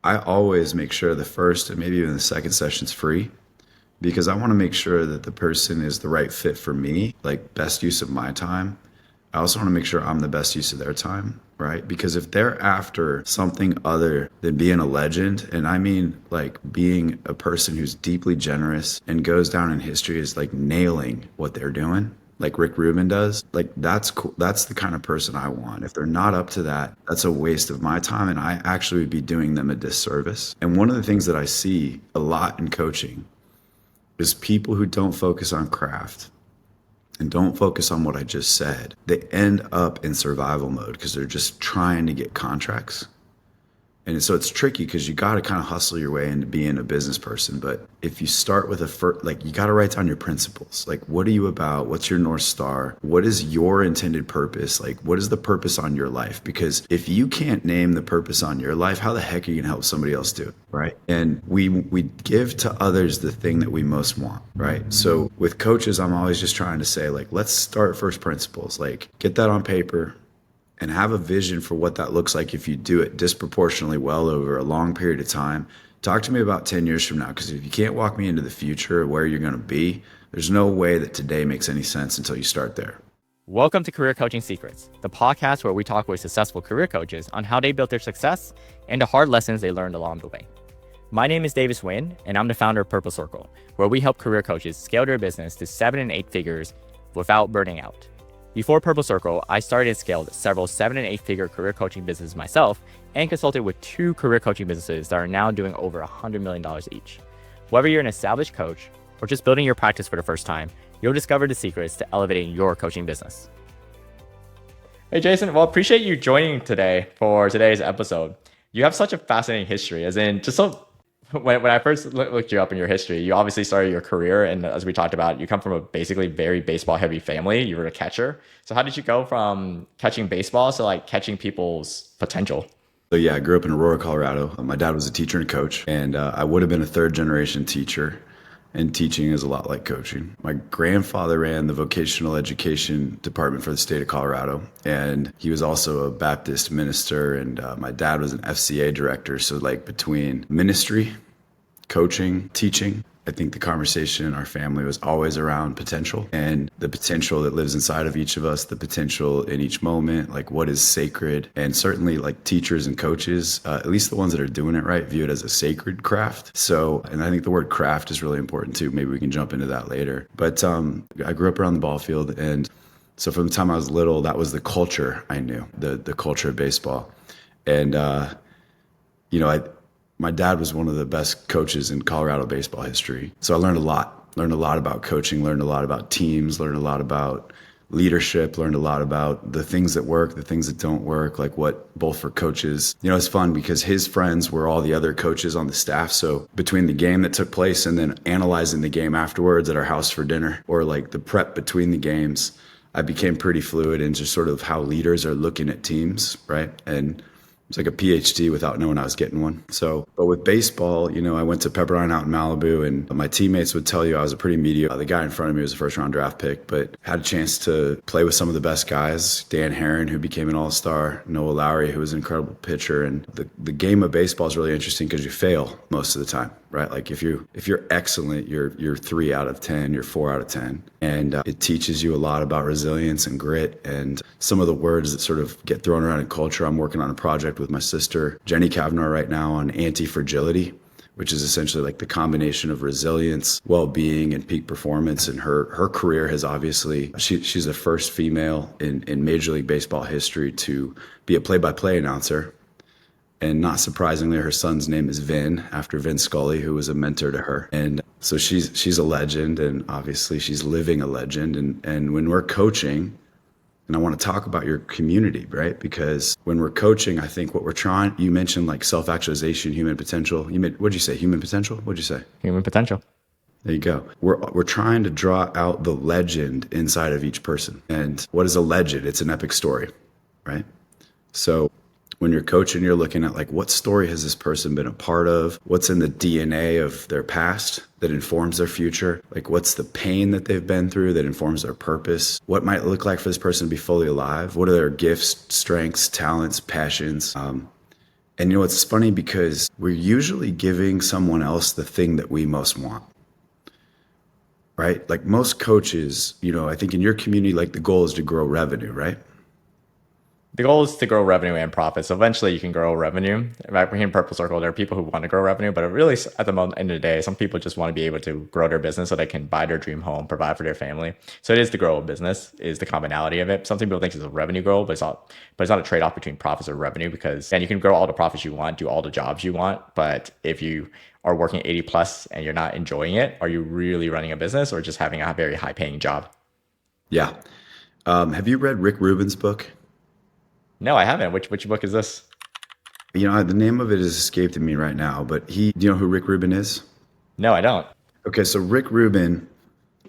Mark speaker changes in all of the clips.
Speaker 1: I always make sure the first and maybe even the second session's free because I want to make sure that the person is the right fit for me, like best use of my time. I also want to make sure I'm the best use of their time, right? Because if they're after something other than being a legend, and I mean like being a person who's deeply generous and goes down in history as like nailing what they're doing, like Rick Rubin does, like that's cool. That's the kind of person I want. If they're not up to that, that's a waste of my time, and I actually would be doing them a disservice. And one of the things that I see a lot in coaching is people who don't focus on craft and don't focus on what I just said. They end up in survival mode because they're just trying to get contracts. And so it's tricky because you got to kind of hustle your way into being a business person. But if you start with like you got to write down your principles. Like, what are you about? What's your North Star? What is your intended purpose? Like, what is the purpose on your life? Because if you can't name the purpose on your life, how the heck are you going to help somebody else do it? Right. And we give to others the thing that we most want. Right. So with coaches, I'm always just trying to say, like, let's start first principles. Like, get that on paper and have a vision for what that looks like if you do it disproportionately well over a long period of time. Talk to me about 10 years from now, because if you can't walk me into the future of where you're going to be, there's no way that today makes any sense until you start there.
Speaker 2: Welcome to Career Coaching Secrets, the podcast where we talk with successful career coaches on how they built their success and the hard lessons they learned along the way. My name is Davis Nguyen, and I'm the founder of Purple Circle, where we help career coaches scale their business to 7 and 8 figures without burning out. Before Purple Circle, I started and scaled several 7 and 8 figure career coaching businesses myself and consulted with 2 career coaching businesses that are now doing over $100 million each. Whether you're an established coach or just building your practice for the first time, you'll discover the secrets to elevating your coaching business. Hey, Jason, well, appreciate you joining today for today's episode. You have such a fascinating history, as in just so when I first looked you up in your history, you obviously started your career, and as we talked about, you come from a basically very baseball heavy family. You were a catcher. So how did you go from catching baseball to like catching people's potential?
Speaker 1: So yeah, I grew up in Aurora, Colorado. My dad was a teacher and coach, and I would have been a third generation teacher. And teaching is a lot like coaching. My grandfather ran the vocational education department for the state of Colorado, and he was also a Baptist minister, and my dad was an FCA director. So like between ministry, coaching, teaching, I think the conversation in our family was always around potential and the potential that lives inside of each of us, the potential in each moment, like what is sacred. And certainly like teachers and coaches, at least the ones that are doing it right, view it as a sacred craft. So, and I think the word craft is really important too. Maybe we can jump into that later. But I grew up around the ball field, and so from the time I was little, that was the culture I knew, the culture of baseball. And, my dad was one of the best coaches in Colorado baseball history. So I learned a lot about coaching, learned a lot about teams, learned a lot about leadership, learned a lot about the things that work, the things that don't work, like what both for coaches. It's fun because his friends were all the other coaches on the staff. So between the game that took place and then analyzing the game afterwards at our house for dinner, or like the prep between the games, I became pretty fluid in just sort of how leaders are looking at teams, right? And it's like a PhD without knowing I was getting one. So, but with baseball, I went to Pepperdine out in Malibu, and my teammates would tell you I was a pretty mediocre. The guy in front of me was a first round draft pick, but had a chance to play with some of the best guys. Dan Herron, who became an all-star, Noah Lowry, who was an incredible pitcher. And the game of baseball is really interesting because you fail most of the time, right? Like if you're excellent, you're 3 out of 10, you're 4 out of 10. And it teaches you a lot about resilience and grit and some of the words that sort of get thrown around in culture. I'm working on a project with my sister, Jason Cavnar, right now on anti-fragility, which is essentially like the combination of resilience, well-being, and peak performance. And her career has obviously, she's the first female in Major League Baseball history to be a play-by-play announcer. And not surprisingly, her son's name is Vin, after Vin Scully, who was a mentor to her. And so she's a legend, and obviously she's living a legend. And when we're coaching, and I want to talk about your community, right? Because when we're coaching, I think what we're trying, you mentioned like self-actualization, human potential. What'd you say? Human potential? What'd you say?
Speaker 2: Human potential.
Speaker 1: There you go. We're trying to draw out the legend inside of each person. And what is a legend? It's an epic story, right? So when you're coaching, you're looking at like, what story has this person been a part of? What's in the DNA of their past that informs their future? Like, what's the pain that they've been through that informs their purpose? What might it look like for this person to be fully alive? What are their gifts, strengths, talents, passions? And it's funny because we're usually giving someone else the thing that we most want, right? Like most coaches, I think in your community, like the goal is to grow revenue, right?
Speaker 2: The goal is to grow revenue and profit. So eventually you can grow revenue. Right here in Purple Circle, there are people who want to grow revenue, but really at the end of the day, some people just want to be able to grow their business so they can buy their dream home, provide for their family. So it is to grow a business, is the commonality of it. Some people think it's a revenue goal, but it's not a trade-off between profits or revenue, because then you can grow all the profits you want, do all the jobs you want. But if you are working 80 plus and you're not enjoying it, are you really running a business or just having a very high paying job?
Speaker 1: Yeah. Have you read Rick Rubin's book?
Speaker 2: No, I haven't. Which book is this?
Speaker 1: The name of it has escaped me right now, but do you know who Rick Rubin is?
Speaker 2: No, I don't.
Speaker 1: Okay, so Rick Rubin,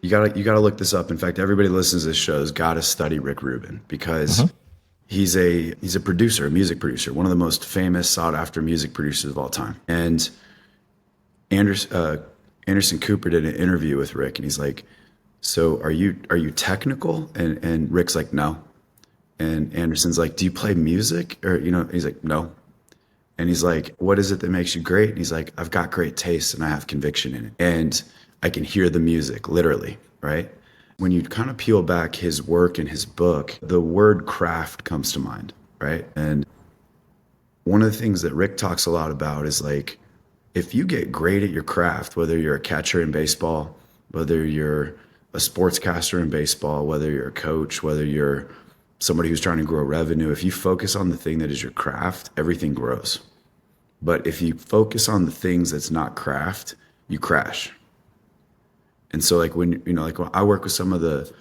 Speaker 1: you gotta look this up. In fact, everybody who listens to this show has got to study Rick Rubin because he's a producer, a music producer, one of the most famous, sought after music producers of all time. And Anderson Cooper did an interview with Rick, and he's like, "So are you technical?" And Rick's like, "No." And Anderson's like, "Do you play music?" Or he's like, "No." And he's like, "What is it that makes you great?" And he's like, "I've got great taste and I have conviction in it. And I can hear the music, literally, right?" When you kind of peel back his work and his book, the word craft comes to mind, right? And one of the things that Rick talks a lot about is like, if you get great at your craft, whether you're a catcher in baseball, whether you're a sportscaster in baseball, whether you're a coach, whether you're somebody who's trying to grow revenue, if you focus on the thing that is your craft, everything grows. But if you focus on the things that's not craft, you crash. And so like when I work with some of the,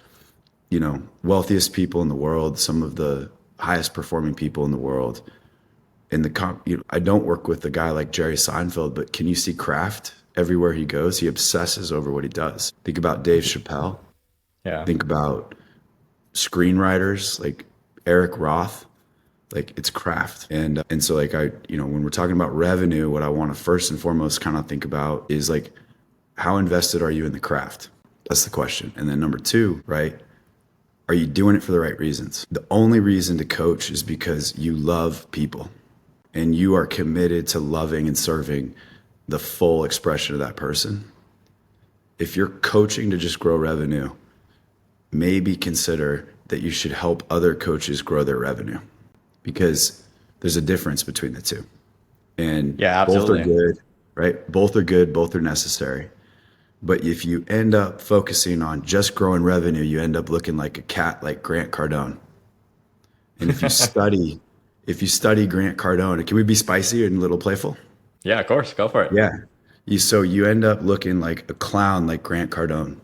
Speaker 1: wealthiest people in the world, some of the highest performing people in the world, I don't work with a guy like Jerry Seinfeld, but can you see craft everywhere he goes? He obsesses over what he does. Think about Dave Chappelle.
Speaker 2: Yeah.
Speaker 1: Think about screenwriters like Eric Roth. Like it's craft. And so like when we're talking about revenue, what I want to first and foremost kind of think about is like, how invested are you in the craft? That's the question. And then number two, right? Are you doing it for the right reasons? The only reason to coach is because you love people and you are committed to loving and serving the full expression of that person. If you're coaching to just grow revenue, maybe consider that you should help other coaches grow their revenue, because there's a difference between the two. And
Speaker 2: Yeah,
Speaker 1: both are
Speaker 2: absolutely.
Speaker 1: good, right? Both are good, both are necessary. But if you end up focusing on just growing revenue, you end up looking like a cat like Grant Cardone. And if you study Grant Cardone, can we be spicy and a little playful?
Speaker 2: Yeah, of course. Go for it.
Speaker 1: Yeah. So you end up looking like a clown like Grant Cardone.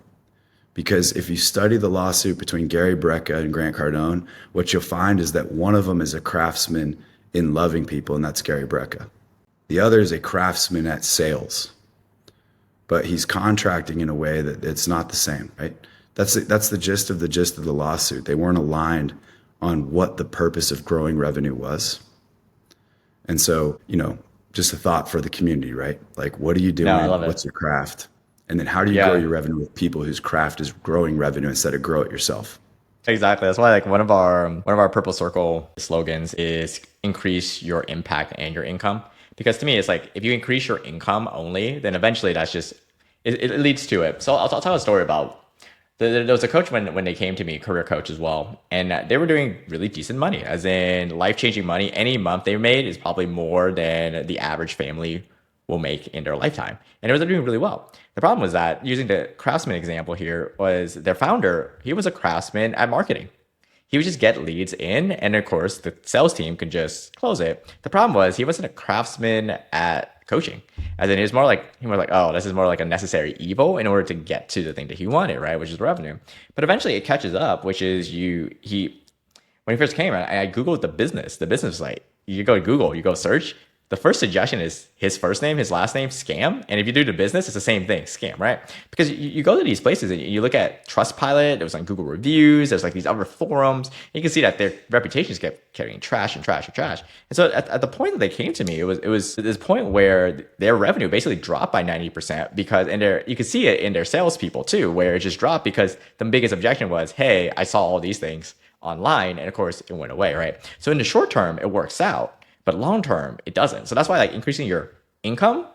Speaker 1: Because if you study the lawsuit between Gary Brecka and Grant Cardone, what you'll find is that one of them is a craftsman in loving people, and that's Gary Brecka. The other is a craftsman at sales, but he's contracting in a way that it's not the same, right? That's the gist of the lawsuit. They weren't aligned on what the purpose of growing revenue was. And so, just a thought for the community, right? Like, what are you
Speaker 2: No, I
Speaker 1: doing?
Speaker 2: love it.
Speaker 1: What's your craft? And then how do you grow
Speaker 2: Yeah,
Speaker 1: your revenue with people whose craft is growing revenue instead of grow it yourself?
Speaker 2: exactly. That's why like one of our Purple Circle slogans is increase your impact and your income. Because to me, it's like if you increase your income only, then eventually that's just it leads to it. So I'll tell a story about there was a coach when they came to me, career coach as well, and they were doing really decent money, as in life changing money. Any month they made is probably more than the average family will make in their lifetime, and they were doing really well. The problem was that, using the craftsman example here, was their founder. He was a craftsman at marketing. He would just get leads in, and of course, the sales team could just close it. The problem was he wasn't a craftsman at coaching. As in, he was more like, oh, this is more like a necessary evil in order to get to the thing that he wanted, right? Which is revenue. But eventually, it catches up, which is when he first came, I Googled the business. The business site. You go to Google, you go search. The first suggestion is his first name, his last name, scam. And if you do the business, it's the same thing, scam, right? Because you go to these places and you look at Trustpilot, there was on Google reviews, there's like these other forums. You can see that their reputations kept carrying trash and trash and trash. And so at the point that they came to me, it was this point where their revenue basically dropped by 90%, because you could see it in their salespeople too, where it just dropped because the biggest objection was, hey, I saw all these things online, and of course it went away, right? So in the short term, it works out. but long term it doesn't. So that's why like increasing your income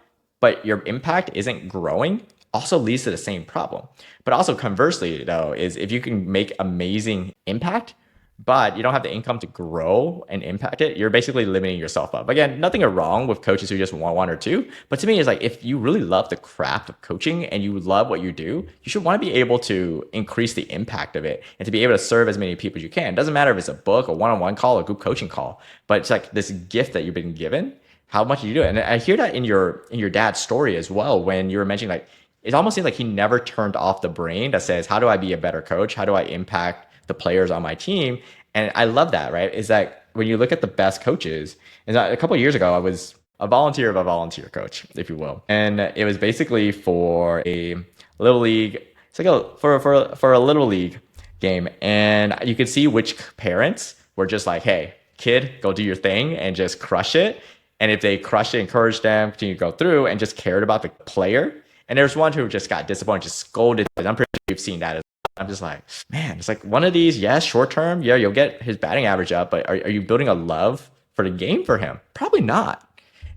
Speaker 2: but your impact isn't growing also leads to the same problem. But also conversely though is if you can make amazing impact but you don't have the income to grow and impact it, you're basically limiting yourself up. Again, nothing wrong with coaches who just want one or two, but to me, it's like if you really love the craft of coaching and you love what you do, you should want to be able to increase the impact of it and to be able to serve as many people as you can. It doesn't matter if it's a book, a one-on-one call, a group coaching call, but it's like this gift that you've been given. How much do you do it? And I hear that in your dad's story as well when you were mentioning like it almost seems like he never turned off the brain that says, how do I be a better coach? How do I impact the players on my team? And I love that, right? Is that when you look at the best coaches, and a couple of years ago, I was a volunteer of a volunteer coach, if you will. And it was basically for a little league, it's like for a little league game. And you could see which parents were just like, hey, kid, go do your thing and just crush it. And if they crushed it, encourage them, continue to go through and just cared about the player. And there's one who just got disappointed, just scolded. I'm pretty sure you've seen that as well. I'm just like, man, it's like one of these, yes, short term, yeah, you'll get his batting average up, but are you building a love for the game for him? Probably not.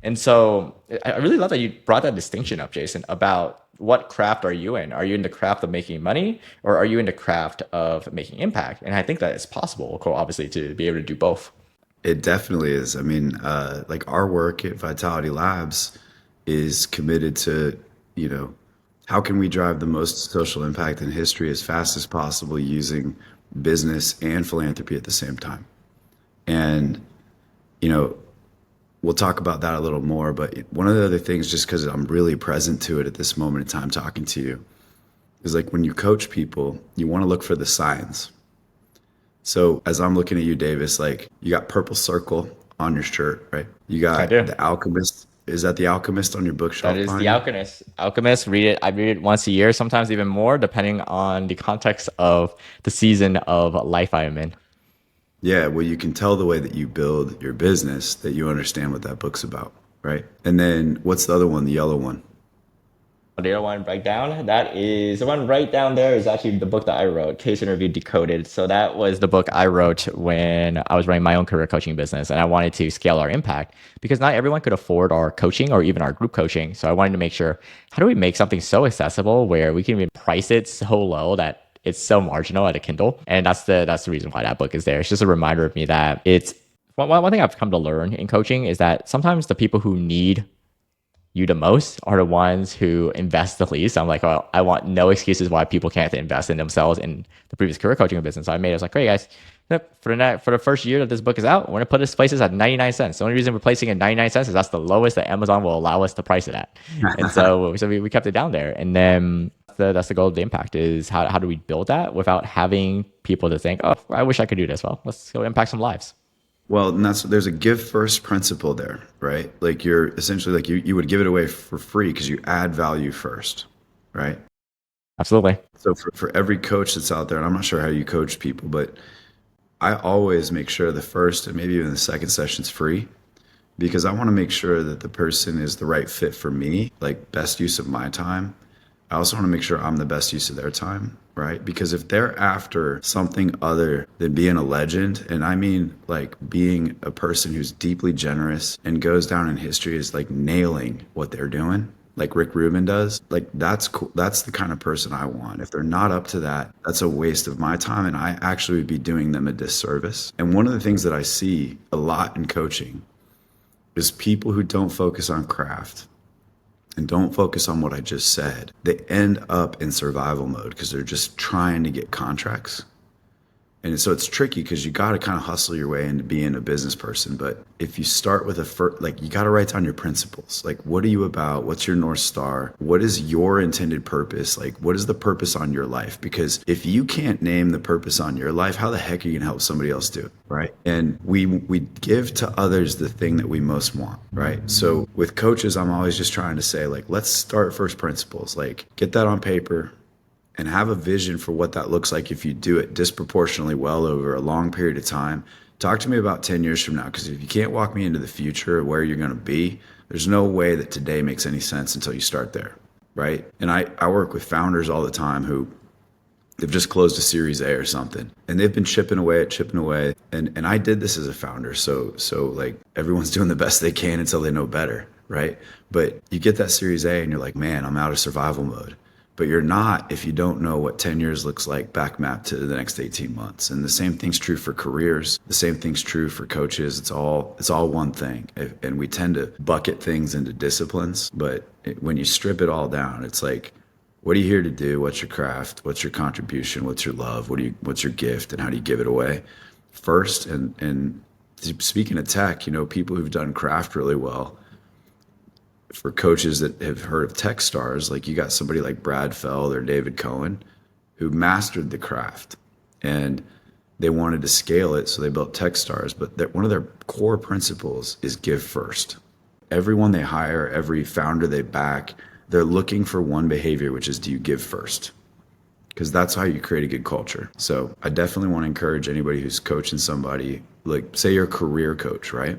Speaker 2: And so I really love that you brought that distinction up, Jason, about what craft are you in? Are you in the craft of making money or are you in the craft of making impact? And I think that it's possible, obviously, to be able to do both.
Speaker 1: It definitely is. I mean, like our work at Vitality Labs is committed to, you know, how can we drive the most social impact in history as fast as possible using business and philanthropy at the same time. And, you know, we'll talk about that a little more. But one of the other things, just because I'm really present to it at this moment in time talking to you, is like when you coach people, you want to look for the signs. So as I'm looking at you, Davis, like you got purple circle on your shirt, right? You got the Alchemist. Is that the Alchemist on your bookshelf?
Speaker 2: That is the Alchemist. Alchemist, read it. I read it once a year, sometimes even more, depending on the context of the season of life I am in.
Speaker 1: Yeah, well, you can tell the way that you build your business that you understand what that book's about, right? And then what's the other one, the yellow one?
Speaker 2: The other one right down, that is the one right down there is actually the book that I wrote, Case Interview Decoded. So that was the book I wrote when I was running my own career coaching business and I wanted to scale our impact because not everyone could afford our coaching or even our group coaching. So I wanted to make sure, how do we make something so accessible where we can even price it so low that it's so marginal at a Kindle? And that's the reason why that book is there. It's just a reminder of me that it's one thing I've come to learn in coaching is that sometimes the people who need you the most are the ones who invest the least. I'm like, well, I want no excuses why people can't invest in themselves in the previous career coaching business I was like, great guys, for the first year that this book is out, we're gonna put this prices at 99 cents. The only reason we're placing it at 99 cents is that's the lowest that Amazon will allow us to price it at. And so we kept it down there. And then that's the goal of the impact is how do we build that without having people to think, oh, I wish I could do this. Well, let's go impact some lives.
Speaker 1: Well, and there's a give first principle there, right? Like you're essentially like you would give it away for free because you add value first, right?
Speaker 2: Absolutely.
Speaker 1: So for every coach that's out there, and I'm not sure how you coach people, but I always make sure the first and maybe even the second session's free because I want to make sure that the person is the right fit for me, like best use of my time. I also want to make sure I'm the best use of their time, right? Because if they're after something other than being a legend, and I mean like being a person who's deeply generous and goes down in history as like nailing what they're doing, like Rick Rubin does, like that's cool. That's the kind of person I want. If they're not up to that, that's a waste of my time and I actually would be doing them a disservice. And one of the things that I see a lot in coaching is people who don't focus on craft and don't focus on what I just said, they end up in survival mode because they're just trying to get contracts. And so it's tricky because you got to kind of hustle your way into being a business person. But if you start with like you got to write down your principles. Like, what are you about? What's your North Star? What is your intended purpose? Like, what is the purpose on your life? Because if you can't name the purpose on your life, how the heck are you going to help somebody else do it? Right. And we give to others the thing that we most want. Right. So with coaches, I'm always just trying to say, like, let's start first principles, like get that on paper and have a vision for what that looks like if you do it disproportionately well over a long period of time. Talk to me about 10 years from now, because if you can't walk me into the future of where you're going to be, there's no way that today makes any sense until you start there, right? And I work with founders all the time who They've just closed a Series A or something, and they've been chipping away at chipping away. And I did this as a founder, so like everyone's doing the best they can until they know better, right? But you get that Series A, and you're like, man, I'm out of survival mode. But you're not if you don't know what 10 years looks like back mapped to the next 18 months. And the same thing's true for careers. The same thing's true for coaches. It's all one thing. And we tend to bucket things into disciplines, but when you strip it all down, it's like, what are you here to do? What's your craft? What's your contribution? What's your love? What's your gift? And how do you give it away first? And speaking of tech, people who've done craft really well, for coaches that have heard of tech stars, like you got somebody like Brad Feld or David Cohen who mastered the craft, and they wanted to scale it. So they built tech stars, but one of their core principles is give first. Everyone they hire, every founder they back, they're looking for one behavior, which is, do you give first? Because that's how you create a good culture. So I definitely want to encourage anybody who's coaching somebody, like say you're a career coach, right?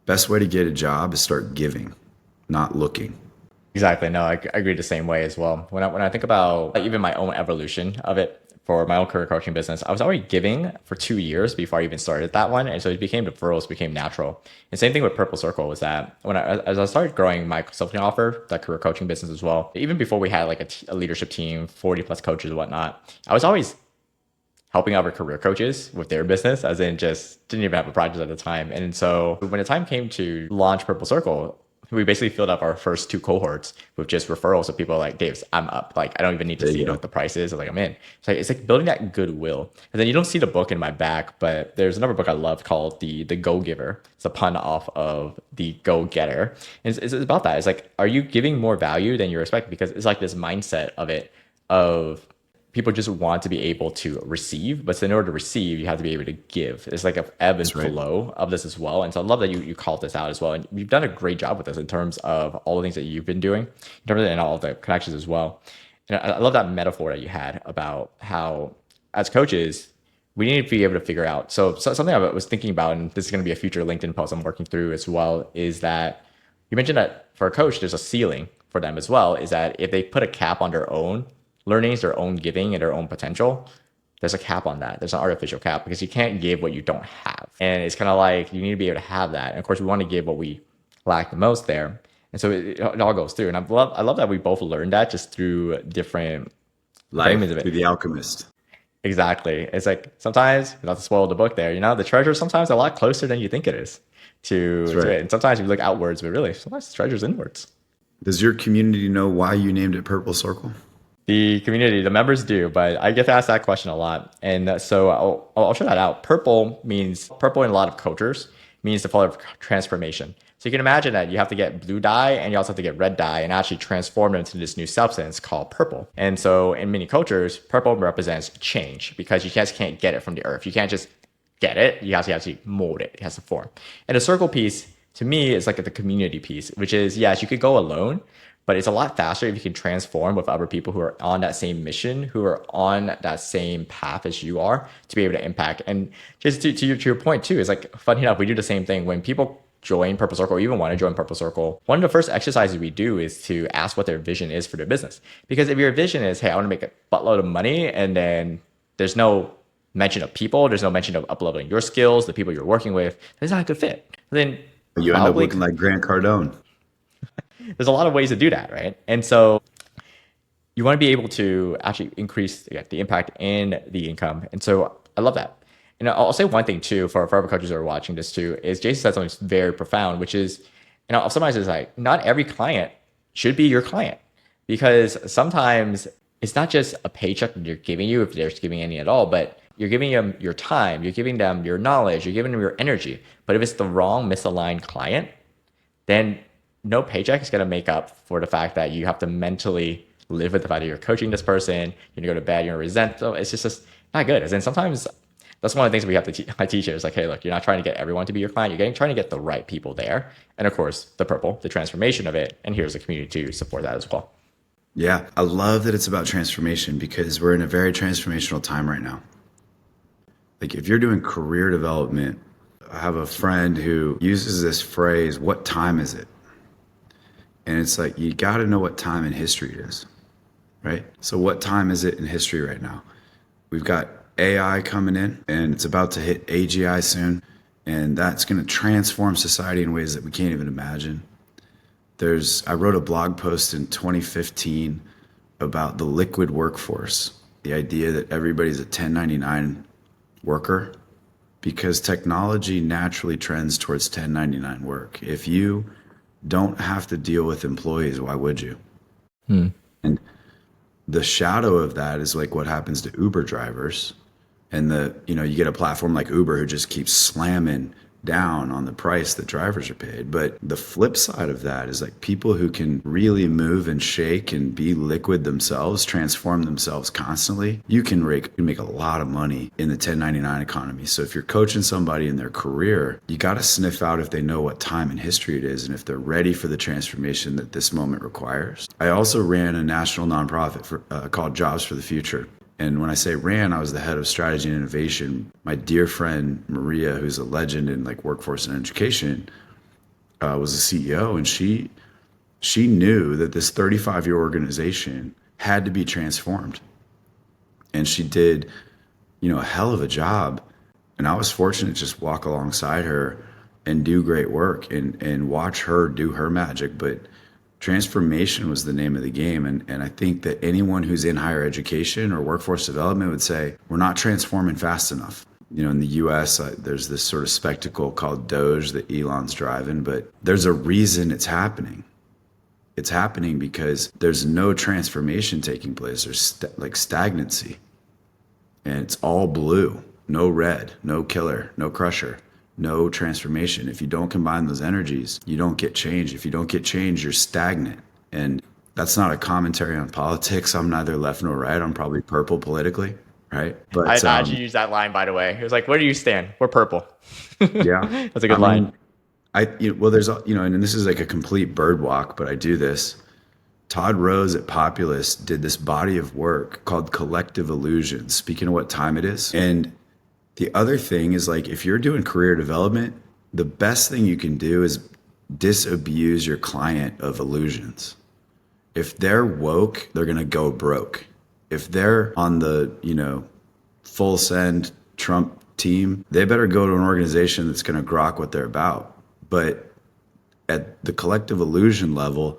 Speaker 1: Best way to get a job is start giving, not looking.
Speaker 2: Exactly. No, I agree the same way as well. When I think about like, even my own evolution of it for my own career coaching business, I was already giving for 2 years before I even started that one. And so it became referrals, became natural. And same thing with Purple Circle was that as I started growing my consulting offer, that career coaching business as well, even before we had like a leadership team, 40 plus coaches and whatnot, I was always helping other career coaches with their business, as in just didn't even have a project at the time. And so when the time came to launch Purple Circle, we basically filled up our first 2 cohorts with just referrals of people like, Davis, I'm up. Like, I don't even need to see what the price is. Like, I'm in. It's like building that goodwill. And then you don't see the book in my back, but there's another book I love called The Go Giver. It's a pun off of The Go Getter. And it's about that. It's like, are you giving more value than you expect? Because it's like this mindset of it, of people just want to be able to receive, but in order to receive, you have to be able to give. It's like an ebb and flow of this as well. And so I love that you called this out as well. And you've done a great job with this in terms of all the things that you've been doing, in terms of and all of the connections as well. And I love that metaphor that you had about how, as coaches, we need to be able to figure out. So something I was thinking about, and this is going to be a future LinkedIn post I'm working through as well, is that you mentioned that for a coach, there's a ceiling for them as well, is that if they put a cap on their own learnings, their own giving, and their own potential, there's a cap on that. There's an artificial cap because you can't give what you don't have. And it's kind of like you need to be able to have that. And of course, we want to give what we lack the most there. And so it all goes through. And I love that we both learned that just through different framings of it.
Speaker 1: Through The Alchemist.
Speaker 2: Exactly. It's like sometimes, not to spoil the book there, the treasure sometimes a lot closer than you think it is to it. And sometimes you look outwards, but really, sometimes the treasure's inwards.
Speaker 1: Does your community know why you named it Purple Circle?
Speaker 2: The community, the members do, but I get to ask that question a lot. And so I'll show that out. Purple in a lot of cultures means the color of transformation. So you can imagine that you have to get blue dye and you also have to get red dye and actually transform it into this new substance called purple. And so in many cultures, purple represents change because you just can't get it from the earth. You can't just get it. You have to actually mold it. It has to form. And the circle piece, to me, is like the community piece, which is, yes, you could go alone, but it's a lot faster if you can transform with other people who are on that same mission, who are on that same path as you are, to be able to impact. And just to your point too, it's like, funny enough, we do the same thing when people join Purple Circle or even want to join Purple Circle. One of the first exercises we do is to ask what their vision is for their business. Because if your vision is, hey, I want to make a buttload of money, and then there's no mention of people, there's no mention of uploading your skills, the people you're working with, that's not a good fit. Then
Speaker 1: you end up looking like Grant Cardone.
Speaker 2: There's a lot of ways to do that, right? And so you want to be able to actually increase the impact and the income. And so I love that. And I'll say one thing too, for other coaches that are watching this too, is Jason said something very profound, which is, and I'll summarize it as like, not every client should be your client, because sometimes it's not just a paycheck that they're giving you, if they're giving any at all, but you're giving them your time, you're giving them your knowledge, you're giving them your energy. But if it's the wrong misaligned client, then no paycheck is going to make up for the fact that you have to mentally live with the fact that you're coaching this person, you're going to go to bed, you're going to resent them. It's just not good. And then sometimes that's one of the things we have to I teach it. It's like, hey, look, you're not trying to get everyone to be your client. You're trying to get the right people there. And of course, the purple, the transformation of it. And here's the community to support that as well.
Speaker 1: Yeah, I love that it's about transformation, because we're in a very transformational time right now. Like if you're doing career development, I have a friend who uses this phrase, what time is it? And it's like, you got to know what time in history it is. right? So what time is it in history right now? We've got AI coming in, and it's about to hit AGI soon, and that's going to transform society in ways that we can't even imagine. I wrote a blog post in 2015 about the liquid workforce, the idea that everybody's a 1099 worker, because technology naturally trends towards 1099 work. If you don't have to deal with employees, why would you? And the shadow of that is like what happens to Uber drivers. And you get a platform like Uber who just keeps slamming down on the price that drivers are paid. But the flip side of that is like people who can really move and shake and be liquid themselves, transform themselves constantly. You can make a lot of money in the 1099 economy. So if you're coaching somebody in their career, you got to sniff out if they know what time in history it is and if they're ready for the transformation that this moment requires. I also ran a national nonprofit called Jobs for the Future. And when I say ran, I was the head of strategy and innovation. My dear friend Maria, who's a legend in like workforce and education, was the CEO, and she knew that this 35-year organization had to be transformed, and she did, a hell of a job. And I was fortunate to just walk alongside her and do great work and watch her do her magic. But transformation was the name of the game. And I think that anyone who's in higher education or workforce development would say, we're not transforming fast enough. In the US, there's this sort of spectacle called Doge that Elon's driving, but there's a reason it's happening. It's happening because there's no transformation taking place. There's like stagnancy. And it's all blue, no red, no killer, no crusher. No transformation. If you don't combine those energies, you don't get change. If you don't get change, you're stagnant. And that's not a commentary on politics. I'm neither left nor right. I'm probably purple politically, right?
Speaker 2: But I thought you used that line, by the way. It was like, where do you stand? We're purple.
Speaker 1: Yeah.
Speaker 2: That's a good line.
Speaker 1: There's, and this is like a complete bird walk, but I do this. Todd Rose at Populous did this body of work called Collective Illusions, speaking of what time it is. And the other thing is, like, if you're doing career development, the best thing you can do is disabuse your client of illusions. If they're woke, they're going to go broke. If they're on the, full send Trump team, they better go to an organization that's going to grok what they're about. But at the collective illusion level,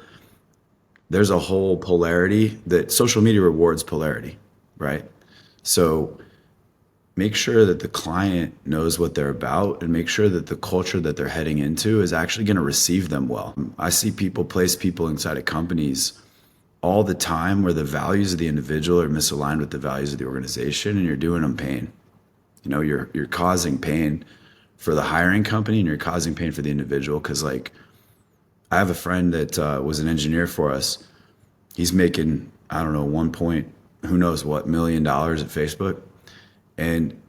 Speaker 1: there's a whole polarity that social media rewards polarity, right? So make sure that the client knows what they're about and make sure that the culture that they're heading into is actually going to receive them well. I see people place people inside of companies all the time where the values of the individual are misaligned with the values of the organization, and you're doing them pain. You're causing pain for the hiring company and you're causing pain for the individual. Because, like, I have a friend that was an engineer for us. He's making, I don't know, who knows what, $1 million at Facebook.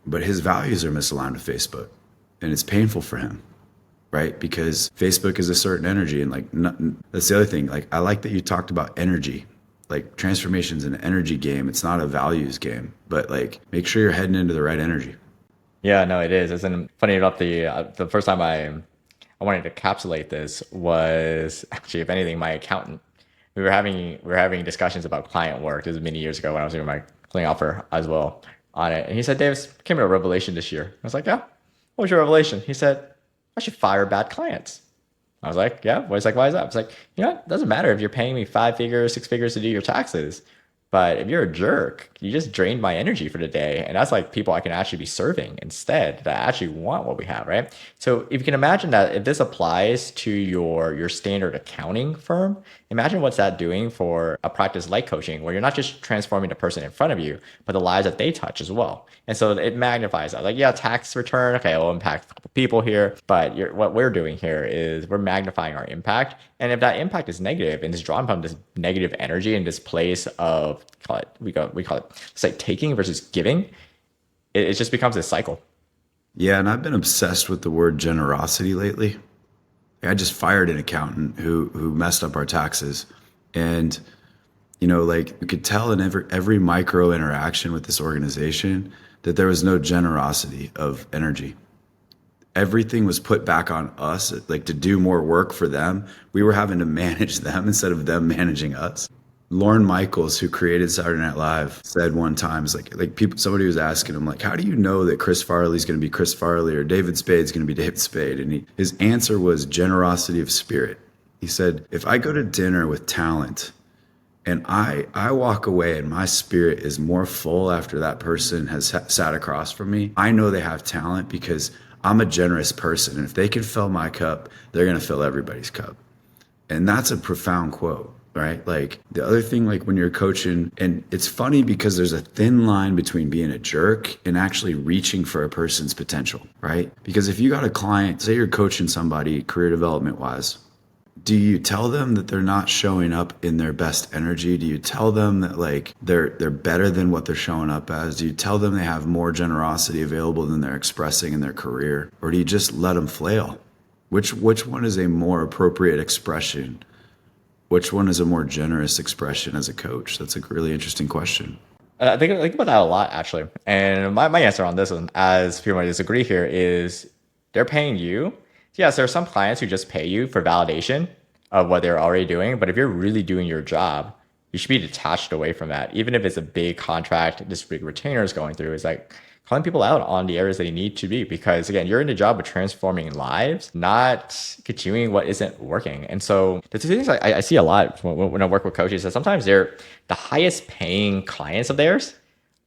Speaker 1: But his values are misaligned with Facebook, and it's painful for him, right? Because Facebook is a certain energy, and that's the other thing. Like, I like that you talked about energy. Like, transformation's an energy game. It's not a values game, but like, make sure you're heading into the right energy.
Speaker 2: Yeah, no, it is. Isn't funny enough? The first time I wanted to encapsulate this was actually, if anything, my accountant. We were having discussions about client work. This was many years ago when I was doing my cleaning offer as well on it. And he said, Davis, came to a revelation this year. I was like, yeah, what was your revelation? He said, I should fire bad clients. I was like, yeah. Well, he's like, why is that? I was like, it doesn't matter if you're paying me 5 figures, 6 figures to do your taxes. But if you're a jerk, you just drained my energy for the day. And that's like people I can actually be serving instead that actually want what we have, right? So if you can imagine that if this applies to your standard accounting firm, imagine what's that doing for a practice like coaching, where you're not just transforming the person in front of you, but the lives that they touch as well. And so it magnifies that. Like, yeah, tax return, okay, it'll impact a couple people here, but what we're doing here is we're magnifying our impact. And if that impact is negative and is drawn from this negative energy and this place of, we call it, it's like taking versus giving, it just becomes a cycle.
Speaker 1: Yeah, and I've been obsessed with the word generosity lately. I just fired an accountant who messed up our taxes. And, like, you could tell in every micro interaction with this organization that there was no generosity of energy. Everything was put back on us, like, to do more work for them. We were having to manage them instead of them managing us. Lorne Michaels, who created Saturday Night Live, said one time, is like people, somebody was asking him, like, how do you know that Chris Farley's going to be Chris Farley or David Spade's going to be David Spade? And his answer was generosity of spirit. He said, if I go to dinner with talent and I walk away and my spirit is more full after that person has sat across from me, I know they have talent because I'm a generous person. And if they can fill my cup, they're going to fill everybody's cup. And that's a profound quote, right? Like the other thing, like when you're coaching, and it's funny because there's a thin line between being a jerk and actually reaching for a person's potential, right? Because if you got a client, say you're coaching somebody career development wise, do you tell them that they're not showing up in their best energy? Do you tell them that like they're better than what they're showing up as? Do you tell them they have more generosity available than they're expressing in their career? Or do you just let them flail? Which one is a more appropriate expression? Which one is a more generous expression as a coach? That's a really interesting question.
Speaker 2: I think about that a lot, actually. And my answer on this one, as people might disagree here, is they're paying you. Yes, there are some clients who just pay you for validation of what they're already doing. But if you're really doing your job, you should be detached away from that. Even if it's a big contract, this big retainer is going through, it's like calling people out on the areas they need to be. Because again, you're in the job of transforming lives, not continuing what isn't working. And so the two things I see a lot when I work with coaches is that sometimes they're the highest paying clients of theirs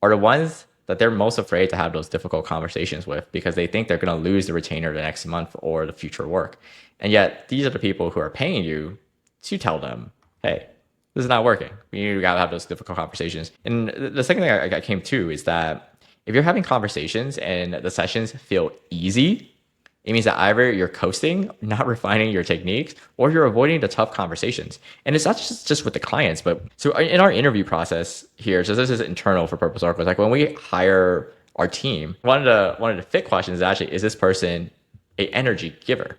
Speaker 2: are the ones that they're most afraid to have those difficult conversations with because they think they're going to lose the retainer the next month or the future work. And yet these are the people who are paying you to tell them, hey, this is not working. You got to have those difficult conversations. And the second thing I came to is that if you're having conversations and the sessions feel easy, it means that either you're coasting, not refining your techniques, or you're avoiding the tough conversations. And it's not just with the clients, but so in our interview process here, so this is internal for Purple Circle. It's like when we hire our team, one of the fit questions is actually, is this person a energy giver?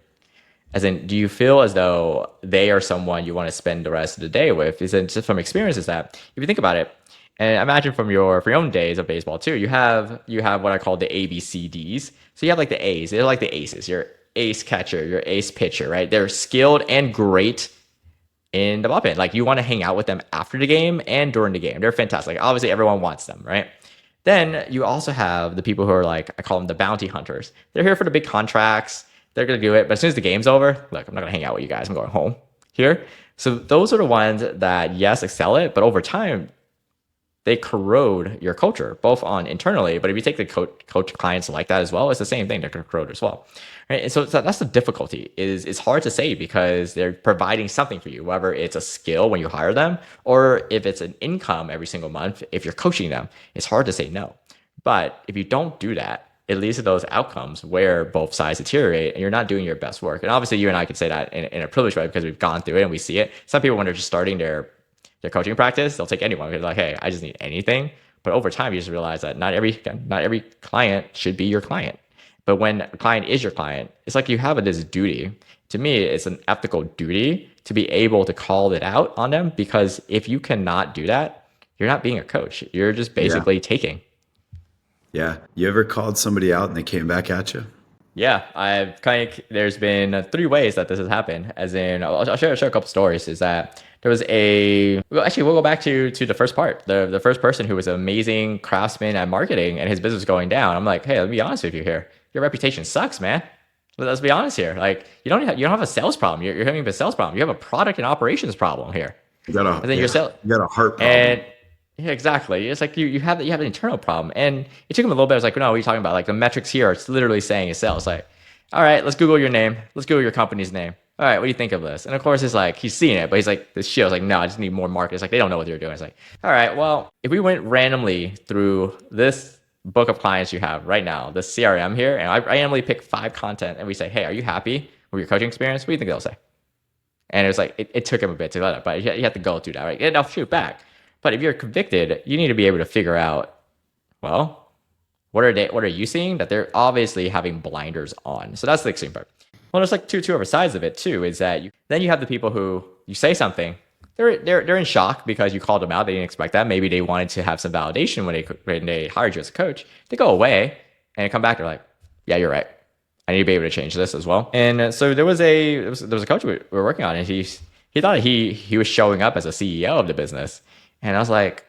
Speaker 2: As in, do you feel as though they are someone you want to spend the rest of the day with? Is it just from experience is that if you think about it, and imagine from your own days of baseball too, you have what I call the ABCDs. So you have like the A's, they're like the aces, your ace catcher, your ace pitcher, right? They're skilled and great in the bullpen. Like you want to hang out with them after the game and during the game. They're fantastic. Obviously everyone wants them, right? Then you also have the people who are like, I call them the bounty hunters. They're here for the big contracts. They're going to do it. But as soon as the game's over, look, I'm not going to hang out with you guys. I'm going home here. So those are the ones that, yes, excel it, but over time, they corrode your culture, both on internally, but if you take the coach clients like that as well, it's the same thing. They're going to corrode as well. Right? And so that's the difficulty is it's hard to say because they're providing something for you, whether it's a skill when you hire them, or if it's an income every single month, if you're coaching them, it's hard to say no. But if you don't do that, it leads to those outcomes where both sides deteriorate and you're not doing your best work. And obviously you and I can say that in a privileged way because we've gone through it and we see it. Some people, when they're just starting their coaching practice, they'll take anyone. They're like, hey, I just need anything. But over time, you just realize that not every client should be your client. But when a client is your client, it's like you have this duty. To me, it's an ethical duty to be able to call it out on them because if you cannot do that, you're not being a coach. You're just basically taking.
Speaker 1: Yeah. You ever called somebody out and they came back at you?
Speaker 2: Yeah, there's been 3 ways that this has happened. As in, I'll share a couple stories. Is that there was we'll go back to the first part. The first person who was an amazing craftsman at marketing and his business was going down. I'm like, hey, let me be honest with you here. Your reputation sucks, man. Let's be honest here. Like, you don't have a sales problem. You're having a sales problem. You have a product and operations problem here.
Speaker 1: You got a heart problem.
Speaker 2: And yeah, exactly. It's like you have an internal problem. And it took him a little bit. I was like, no, what are you talking about? Like the metrics here, it's literally saying it's sales. Like, all right, let's Google your name. Let's Google your company's name. All right, what do you think of this? And of course, it's like, he's seeing it, but he's like, this shit. I was like, no, I just need more market. It's like, they don't know what they're doing. It's like, all right, well, if we went randomly through this book of clients you have right now, this CRM here, and I randomly pick 5 content and we say, hey, are you happy with your coaching experience? What do you think they'll say? And it was like, it took him a bit to let it, but you have to go through that, right? And I'll shoot back. But if you're convicted, you need to be able to figure out, well, what are you seeing that they're obviously having blinders on? So that's the extreme part. Well, there's like two other sides of it too, is that then you have the people who you say something, they're in shock because you called them out. They didn't expect that. Maybe they wanted to have some validation when they hired you as a coach. They go away and they come back. They're like, yeah, you're right. I need to be able to change this as well. And so there was a coach we were working on, and he he thought he was showing up as a CEO of the business. And I was like,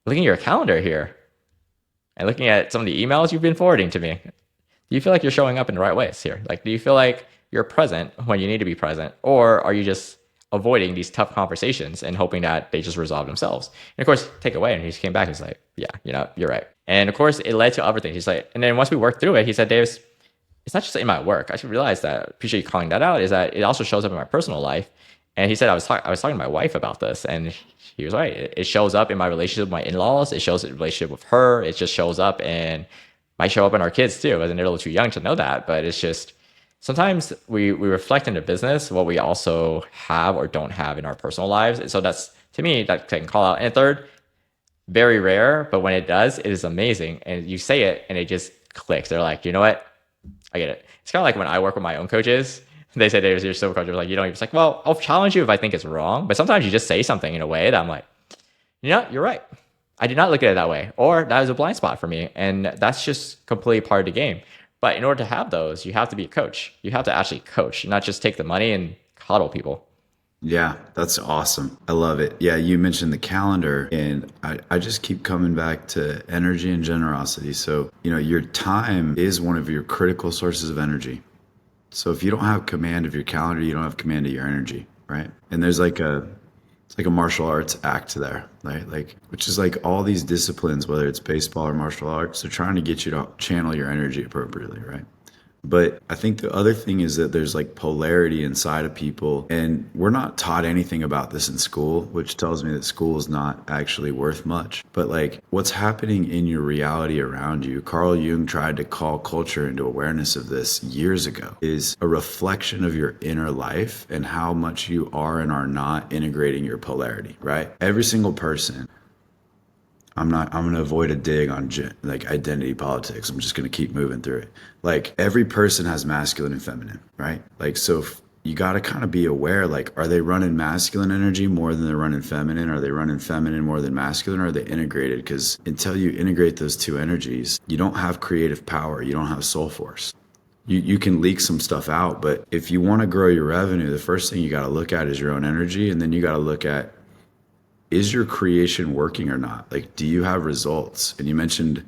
Speaker 2: looking at your calendar here and looking at some of the emails you've been forwarding to me, do you feel like you're showing up in the right ways here? Like, do you feel like you're present when you need to be present? Or are you just avoiding these tough conversations and hoping that they just resolve themselves? And of course, take away. And he just came back and he's like, yeah, you're right. And of course, it led to other things. He's like, and then once we worked through it, he said, Davis, it's not just in my work. I should realize that, appreciate you calling that out, is that it also shows up in my personal life. And he said, I was talking to my wife about this, and he was right. It shows up in my relationship with my in-laws. It shows up in relationship with her. It just shows up and might show up in our kids too. And they're a little too young to know that, but it's just, sometimes we reflect in the business what we also have or don't have in our personal lives. And so that's, to me, that can call out. And third, very rare, but when it does, it is amazing. And you say it and it just clicks. They're like, you know what? I get it. It's kind of like when I work with my own coaches. They say, Davis, you're so coach. Like, you don't even, it's like, well, I'll challenge you if I think it's wrong. But sometimes you just say something in a way that I'm like, you know, you're right. I did not look at it that way. Or that was a blind spot for me. And that's just completely part of the game. But in order to have those, you have to be a coach. You have to actually coach, not just take the money and coddle people.
Speaker 1: Yeah, that's awesome. I love it. Yeah, you mentioned the calendar, and I just keep coming back to energy and generosity. So, your time is one of your critical sources of energy. So if you don't have command of your calendar, you don't have command of your energy, right? And there's it's like a martial arts act there, right? Like, which is like all these disciplines, whether it's baseball or martial arts, they're trying to get you to channel your energy appropriately, right? But I think the other thing is that there's like polarity inside of people, and we're not taught anything about this in school, which tells me that school is not actually worth much. But like what's happening in your reality around you, Carl Jung tried to call culture into awareness of this years ago, is a reflection of your inner life and how much you are and are not integrating your polarity, right? Every single person. I'm going to avoid a dig on like identity politics. I'm just going to keep moving through it. Like every person has masculine and feminine, right? Like, so you got to kind of be aware, like, are they running masculine energy more than they're running feminine? Are they running feminine more than masculine? Or are they integrated? Because until you integrate those two energies, you don't have creative power. You don't have soul force. You can leak some stuff out, but if you want to grow your revenue, the first thing you got to look at is your own energy. And then you got to look at, is your creation working or not? Like, do you have results? And you mentioned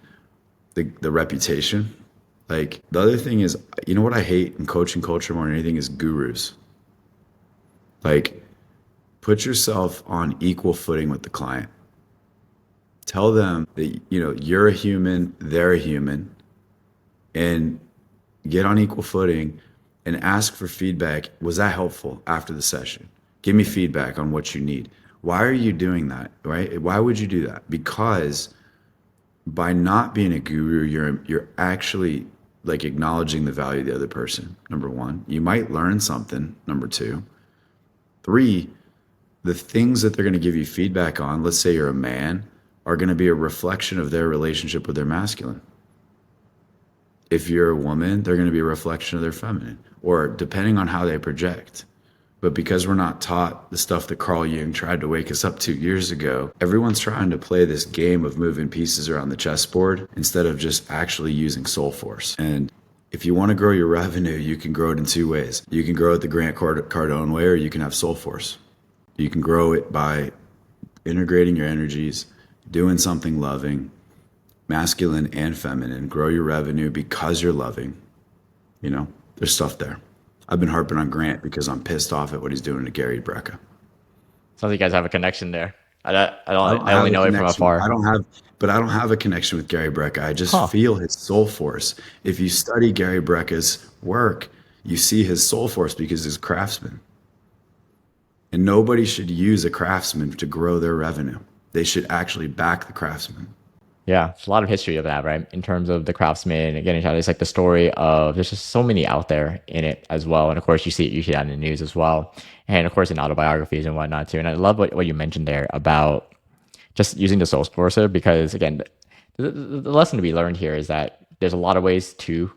Speaker 1: the reputation. Like, the other thing is, what I hate in coaching culture more than anything is gurus. Like, put yourself on equal footing with the client. Tell them that, you're a human, they're a human, and get on equal footing and ask for feedback. Was that helpful after the session? Give me feedback on what you need. Why are you doing that, right? Why would you do that? Because by not being a guru, you're actually like acknowledging the value of the other person. Number one, you might learn something. Number two, three, the things that they're going to give you feedback on, let's say you're a man, are going to be a reflection of their relationship with their masculine. If you're a woman, they're going to be a reflection of their feminine, or depending on how they project. But because we're not taught the stuff that Carl Jung tried to wake us up to years ago, everyone's trying to play this game of moving pieces around the chessboard instead of just actually using soul force. And if you want to grow your revenue, you can grow it in two ways. You can grow it the Grant Cardone way, or you can have soul force. You can grow it by integrating your energies, doing something loving, masculine and feminine, grow your revenue because you're loving. There's stuff there. I've been harping on Grant because I'm pissed off at what he's doing to Gary Brecka.
Speaker 2: Sounds like you guys have a connection there. I only know it from afar.
Speaker 1: I don't have a connection with Gary Brecka. I just feel his soul force. If you study Gary Brecka's work, you see his soul force because he's a craftsman. And nobody should use a craftsman to grow their revenue. They should actually back the craftsman.
Speaker 2: Yeah, there's a lot of history of that, right? In terms of the craftsman getting shot, it's like the story of there's just so many out there in it as well. And of course, you see that in the news as well, and of course in autobiographies and whatnot too. And I love what you mentioned there about just using the soul forcer, because again, the lesson to be learned here is that there's a lot of ways to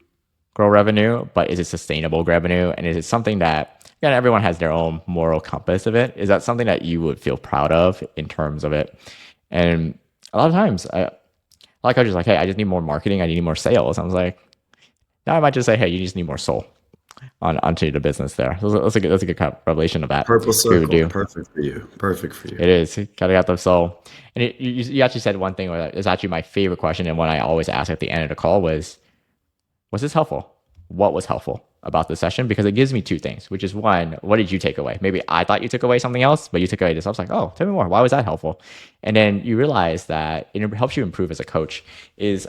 Speaker 2: grow revenue, but is it sustainable revenue, and is it something that, again, everyone has their own moral compass of it? Is that something that you would feel proud of in terms of it? And a lot of times, a lot of coaches are like, hey, I just need more marketing. I need more sales. I was like, now I might just say, hey, you just need more soul. onto the business there. That's a good kind of revelation of that.
Speaker 1: Purple
Speaker 2: Agree with
Speaker 1: circle,
Speaker 2: you.
Speaker 1: perfect for you. Perfect for you.
Speaker 2: It is. Gotta got the soul. And you actually said one thing where it's actually my favorite question and one I always ask at the end of the call was this helpful? What was helpful about the session? Because it gives me two things, which is one, what did you take away? Maybe I thought you took away something else, but you took away this. I was like, oh, tell me more. Why was that helpful? And then you realize that it helps you improve as a coach. Is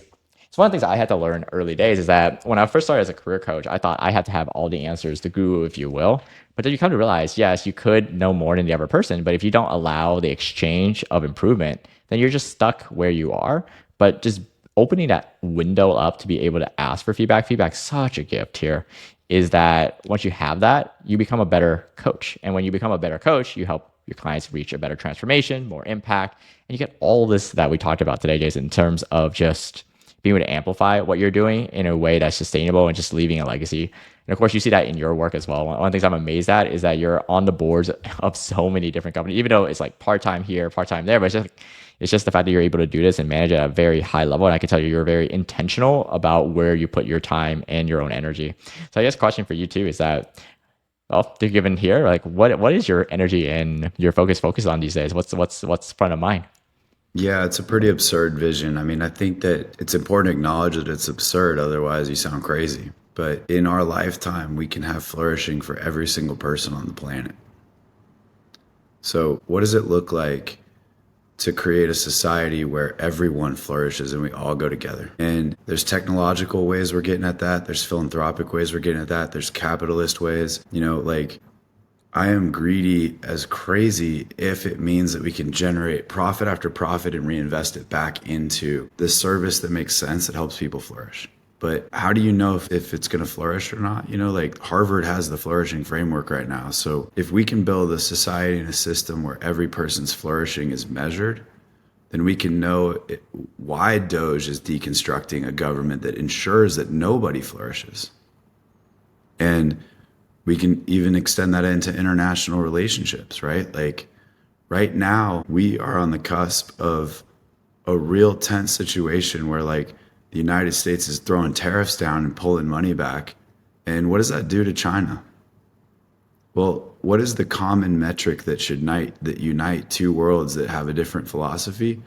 Speaker 2: it's one of the things I had to learn early days is that when I first started as a career coach, I thought I had to have all the answers, the guru, if you will. But then you come to realize, yes, you could know more than the other person, but if you don't allow the exchange of improvement, then you're just stuck where you are. But just opening that window up to be able to ask for feedback's such a gift here. Is that once you have that, you become a better coach. And when you become a better coach, you help your clients reach a better transformation, more impact. And you get all this that we talked about today, Jason, in terms of just being able to amplify what you're doing in a way that's sustainable and just leaving a legacy. And of course, you see that in your work as well. One of the things I'm amazed at is that you're on the boards of so many different companies, even though it's like part-time here, part-time there, but it's just the fact that you're able to do this and manage at a very high level. And I can tell you, you're very intentional about where you put your time and your own energy. So I guess question for you too is that, well, they're given here, like what is your energy and your focus on these days? What's front of mind?
Speaker 1: Yeah, it's a pretty absurd vision. I mean, I think that it's important to acknowledge that it's absurd, otherwise, you sound crazy. But in our lifetime, we can have flourishing for every single person on the planet. So, what does it look like to create a society where everyone flourishes and we all go together? And there's technological ways we're getting at that, there's philanthropic ways we're getting at that, there's capitalist ways. Like I am greedy as crazy if it means that we can generate profit after profit and reinvest it back into the service that makes sense, that helps people flourish. But how do you know if it's going to flourish or not? Like Harvard has the flourishing framework right now. So if we can build a society and a system where every person's flourishing is measured, then we can know why Doge is deconstructing a government that ensures that nobody flourishes. And we can even extend that into international relationships, right? Like right now, we are on the cusp of a real tense situation where like the United States is throwing tariffs down and pulling money back. And what does that do to China? Well, what is the common metric that unite two worlds that have a different philosophy?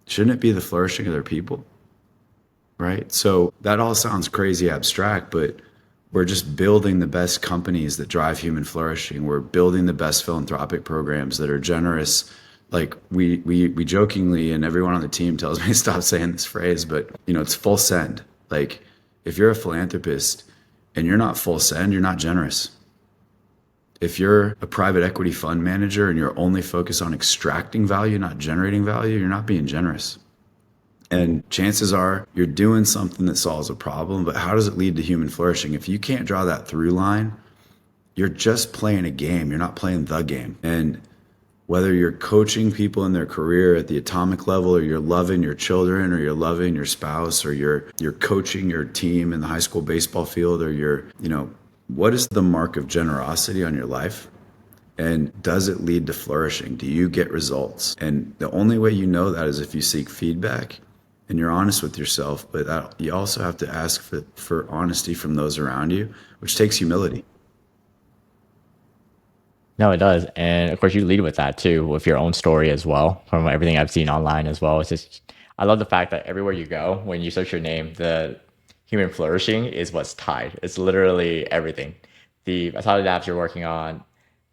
Speaker 1: Shouldn't it be the flourishing of their people? Right? So that all sounds crazy abstract, but we're just building the best companies that drive human flourishing. We're building the best philanthropic programs that are generous. Like we jokingly, and everyone on the team tells me to stop saying this phrase, but it's full send. Like if you're a philanthropist and you're not full send, you're not generous. If you're a private equity fund manager and you're only focused on extracting value, not generating value, you're not being generous. And chances are you're doing something that solves a problem, but how does it lead to human flourishing? If you can't draw that through line, you're just playing a game. You're not playing the game. And whether you're coaching people in their career at the atomic level, or you're loving your children, or you're loving your spouse, or you're coaching your team in the high school baseball field, or what is the mark of generosity on your life? And does it lead to flourishing? Do you get results? And the only way you know that is if you seek feedback and you're honest with yourself, but you also have to ask for honesty from those around you, which takes humility.
Speaker 2: No, it does. And of course, you lead with that too, with your own story as well, from everything I've seen online as well. It's just, I love the fact that everywhere you go, when you search your name, the human flourishing is what's tied. It's literally everything. The authority apps you're working on,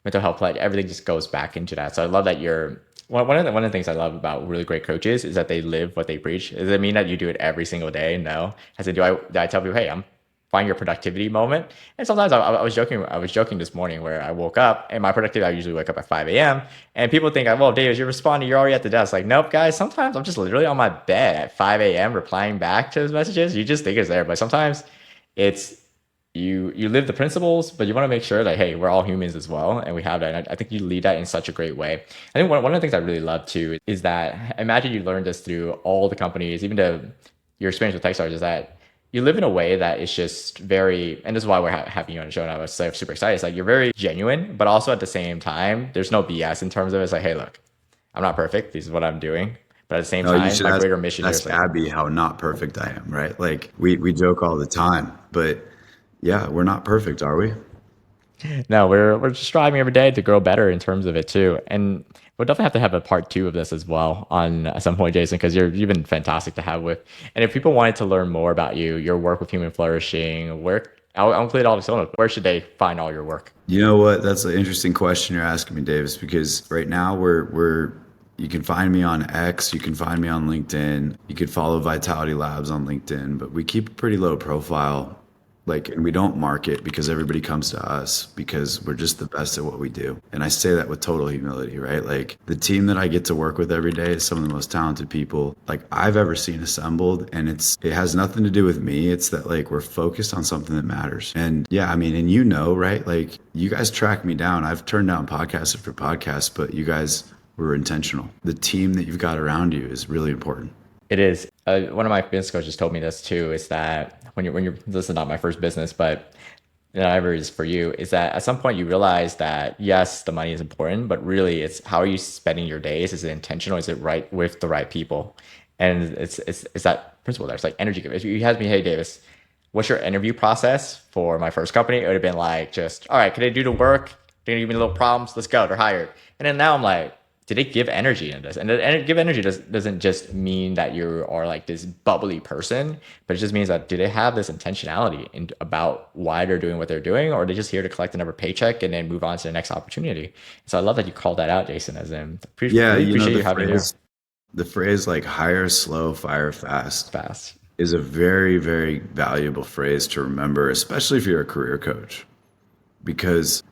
Speaker 2: mental health play, everything just goes back into that. So I love that you're one of the things I love about really great coaches is that they live what they preach. Does it mean that you do it every single day? No. As in, do I tell people, hey, I'm find your productivity moment? And sometimes I was joking this morning where I woke up and my productivity, I usually wake up at 5 a.m. And people think, well, David, you're responding, you're already at the desk. Like, nope, guys, sometimes I'm just literally on my bed at 5 a.m. replying back to those messages. You just think it's there. But sometimes it's you live the principles, but you want to make sure that, hey, we're all humans as well, and we have that. And I think you lead that in such a great way. I think one of the things I really love too is that imagine you learned this through all the companies, even your experience with Techstars, is that you live in a way that is just very, and this is why we're having you on the show, and I was so super excited. It's like you're very genuine, but also at the same time, there's no BS in terms of it's like, hey, look, I'm not perfect. This is what I'm doing. But at the same
Speaker 1: No, you
Speaker 2: time,
Speaker 1: should
Speaker 2: my
Speaker 1: ask,
Speaker 2: greater mission here is
Speaker 1: ask
Speaker 2: like,
Speaker 1: Abby how not perfect I am, right? Like we joke all the time, but Yeah, we're not perfect, are we?
Speaker 2: No, we're just striving every day to grow better in terms of it too. And we'll definitely have to have a part two of this as well on at some point, Jason, because you've been fantastic to have with. And if people wanted to learn more about you, your work with human flourishing, where I'll include all the show notes. Where should they find all your work?
Speaker 1: You know what? That's an interesting question you're asking me, Davis, because right now we're you can find me on X, you can find me on LinkedIn, you could follow Vitality Labs on LinkedIn, but we keep a pretty low profile. Like, and we don't market because everybody comes to us because we're just the best at what we do. And I say that with total humility, right? Like, the team that I get to work with every day is some of the most talented people like I've ever seen assembled. And it has nothing to do with me. It's that like we're focused on something that matters. And yeah, I mean, and you know, right? Like, you guys track me down. I've turned down podcast after podcast, but you guys were intentional. The team that you've got around you is really important.
Speaker 2: It is. One of my business coaches told me this too, is that when you're this is not my first business, but whatever is for you, is that at some point you realize that yes, the money is important, but really it's how are you spending your days? Is it intentional? Is it right with the right people? And it's that principle there. It's like energy. If you asked me, hey Davis, what's your interview process for my first company? It would have been like just, all right, can they do the work? They're gonna give me little problems. Let's go. They're hired. And then now I'm like, did they give energy in this? And give energy doesn't just mean that you are like this bubbly person, but it just means that do they have this intentionality about why they're doing what they're doing, or are they just here to collect another paycheck and then move on to the next opportunity? So I love that you called that out, Jason, as in
Speaker 1: Yeah,
Speaker 2: really
Speaker 1: you know,
Speaker 2: appreciate you having here
Speaker 1: the phrase like hire slow, fire fast
Speaker 2: fast.
Speaker 1: is a very, very valuable phrase to remember, especially if you're a career coach, because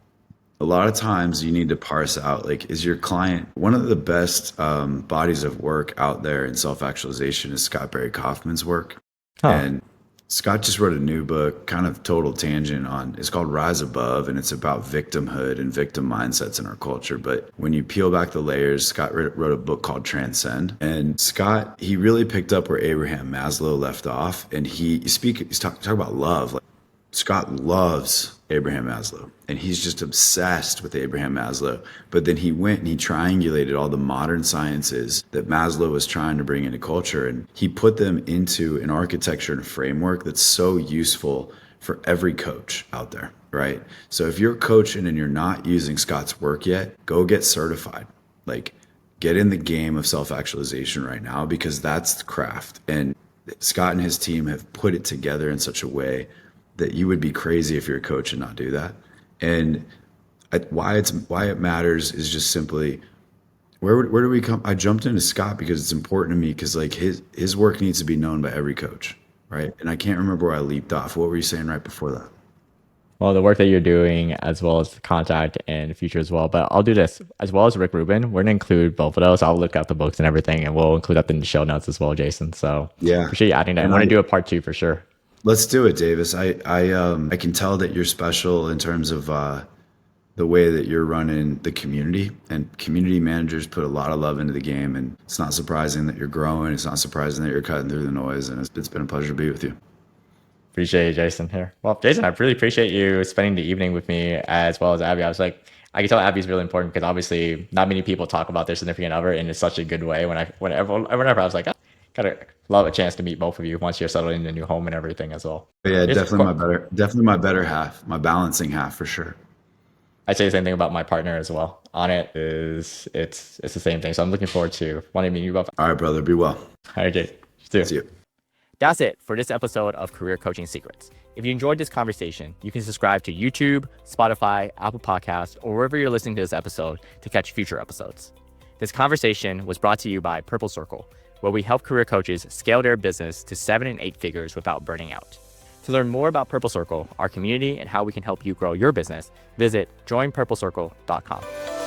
Speaker 1: a lot of times you need to parse out like, is your client one of the best bodies of work out there in self-actualization is Scott Barry Kaufman's work.
Speaker 2: Huh.
Speaker 1: And Scott just wrote a new book, kind of total tangent on, it's called Rise Above, and it's about victimhood and victim mindsets in our culture. But when you peel back the layers, Scott wrote a book called Transcend. And Scott, he really picked up where Abraham Maslow left off. And he's talking about love. Like, Scott loves Abraham Maslow and he's just obsessed with Abraham Maslow. But then he went and he triangulated all the modern sciences that Maslow was trying to bring into culture, and he put them into an architecture and a framework that's so useful for every coach out there, right? So if you're coaching and you're not using Scott's work yet, go get certified. Like, get in the game of self-actualization right now, because that's the craft. And Scott and his team have put it together in such a way that you would be crazy if you're a coach and not do that. And why it matters is just simply where do we come? I jumped into Scott because it's important to me, because like his work needs to be known by every coach, right? And I can't remember where I leaped off. What were you saying right before that?
Speaker 2: Well, the work that you're doing, as well as the contact and the future as well. But I'll do this as well as Rick Rubin. We're gonna include both of those. I'll look at the books and everything, and we'll include that in the show notes as well, Jason. So
Speaker 1: Yeah,
Speaker 2: appreciate you adding that. I want to do a part two for sure.
Speaker 1: let's do it, Davis. I can tell that you're special in terms of the way that you're running the community, and community managers put a lot of love into the game, and it's not surprising that you're growing. It's not surprising that you're cutting through the noise, and it's been a pleasure to be with you.
Speaker 2: Appreciate you, Jason. Here, well, Jason, I really appreciate you spending the evening with me as well as Abby. I was like, I can tell Abby's really important because obviously not many people talk about their significant other in such a good way. Whenever I was like, gotta love a chance to meet both of you once you're settled in the new home and everything as well.
Speaker 1: But yeah,
Speaker 2: It's
Speaker 1: definitely my better half, my balancing half for sure.
Speaker 2: I say the same thing about my partner as well. On it is it's the same thing. So I'm looking forward to wanting to meet you both.
Speaker 1: All right, brother, be well.
Speaker 2: All right, Jay. See
Speaker 1: See
Speaker 2: you.
Speaker 1: you.
Speaker 2: That's it for this episode of Career Coaching Secrets. If you enjoyed this conversation, you can subscribe to YouTube, Spotify, Apple Podcasts, or wherever you're listening to this episode to catch future episodes. This conversation was brought to you by Purple Circle, where we help career coaches scale their business to 7 and 8 figures without burning out. To learn more about Purple Circle, our community, and how we can help you grow your business, visit joinpurplecircle.com.